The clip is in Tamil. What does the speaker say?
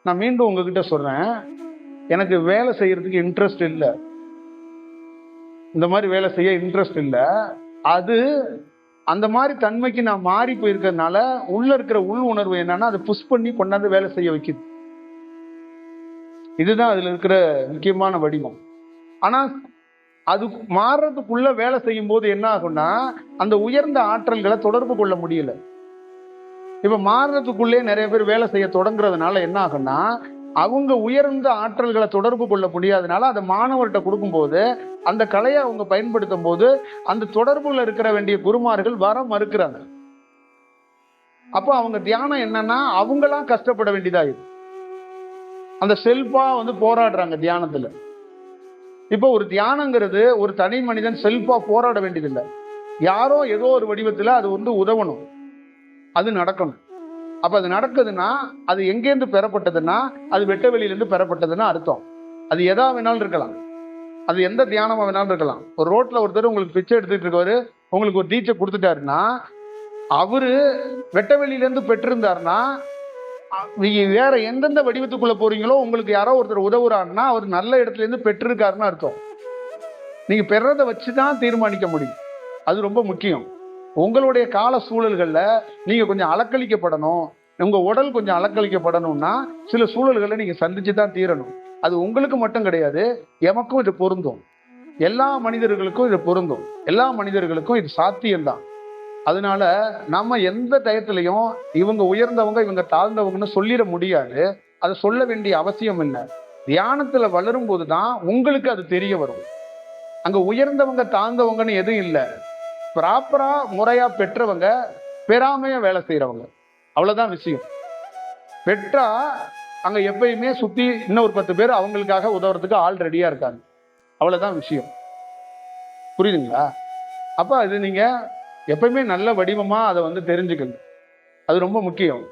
நான் மீண்டும் உங்ககிட்ட சொல்றேன், எனக்கு வேலை செய்யறதுக்கு இன்ட்ரெஸ்ட் இல்லை, இந்த மாதிரி வேலை செய்ய இன்ட்ரெஸ்ட் இல்லை. அது அந்த மாதிரி தன்மைக்கு நான் மாறி போயிருக்கிறதுனால உள்ள இருக்கிற உள் உணர்வு என்னன்னா அதை புஷ் பண்ணி கொண்டாந்து வேலை செய்ய வைக்குது. இதுதான் அதுல இருக்கிற முக்கியமான வடிவம். ஆனா அது மாறுறதுக்குள்ள வேலை செய்யும் போது என்ன ஆகும்னா அந்த உயர்ந்த ஆற்றல்களை தொடர்பு கொள்ள முடியல. இப்ப மாறுறதுக்குள்ளே நிறைய பேர் வேலை செய்ய தொடங்குறதுனால என்ன ஆகும்னா அவங்க உயர்ந்த ஆற்றல்களை தொடர்பு கொள்ள முடியாதனால அதை மாணவர்கிட்ட கொடுக்கும்போது அந்த கலையை அவங்க பயன்படுத்தும் போது அந்த தொடர்புல இருக்கிற வேண்டிய குருமார்கள் வர மறுக்கிறாங்க. அப்போ அவங்க தியானம் என்னன்னா அவங்களாம் கஷ்டப்பட வேண்டியதாயிடும். அந்த செல்ஃபா போராடுறாங்க தியானத்துல. இப்போ ஒரு தியானங்கிறது ஒரு தனி மனிதன் செல்ஃபா போராட வேண்டியதில்லை. யாரோ ஏதோ ஒரு வடிவத்துல அது உதவணும், அது நடக்கணும். அப்ப அது நடக்குதுன்னா அது எங்கேருந்து பெறப்பட்டதுன்னா அது வெட்ட வெளியிலிருந்து பெறப்பட்டதுன்னு அர்த்தம். அது எதா வேணாலும் இருக்கலாம், அது எந்த தியானமா வேணாலும் இருக்கலாம். ஒரு ரோட்ல ஒருத்தர் உங்களுக்கு பிச்சை எடுத்துட்டு இருக்கவரு உங்களுக்கு ஒரு தீட்சை கொடுத்துட்டாருன்னா அவரு வெட்ட வெளியிலேருந்து பெற்றிருந்தாருன்னா நீங்க வேற எந்தெந்த வடிவத்துக்குள்ள போறீங்களோ உங்களுக்கு யாரோ ஒருத்தர் உதவுறாருன்னா அவர் நல்ல இடத்துல இருந்து பெற்றிருக்காருன்னு அர்த்தம். நீங்க பெறதை வச்சுதான் தீர்மானிக்க முடியும். அது ரொம்ப முக்கியம். உங்களுடைய கால சூழல்கள்ல நீங்க கொஞ்சம் அலக்களிக்கப்படணும், உங்க உடல் கொஞ்சம் அலக்களிக்கப்படணும்னா சில சூழல்களை நீங்க சந்திச்சு தான் தீரணும். அது உங்களுக்கு மட்டும் கிடையாது, எமக்கும் இது பொருந்தும், எல்லா மனிதர்களுக்கும் இது பொருந்தும், எல்லா மனிதர்களுக்கும் இது சாத்தியம்தான். அதனால நம்ம எந்த டயத்திலையும் இவங்க உயர்ந்தவங்க இவங்க தாழ்ந்தவங்கன்னு சொல்லிட முடியாது. அதை சொல்ல வேண்டிய அவசியம் இல்லை. தியானத்துல வளரும் போதுதான் உங்களுக்கு அது தெரிய வரும். அங்க உயர்ந்தவங்க தாழ்ந்தவங்கன்னு எதுவும் இல்லை. ப்ராப்பரா முறையா பெற்றவங்க பெறாமையா வேலை செய்யறவங்க, அவ்வளவுதான் விஷயம். பெற்றா அங்க எப்பயுமே சுத்தி இன்னும் ஒரு 10 பேர் அவங்களுக்காக உதவுறதுக்கு ஆள் ரெடியா இருக்காங்க, அவ்வளவுதான் விஷயம். புரியுதுங்களா? அப்ப அது நீங்க எப்பயுமே நல்ல வடிவமா அதை தெரிஞ்சுக்கணும். அது ரொம்ப முக்கியம்.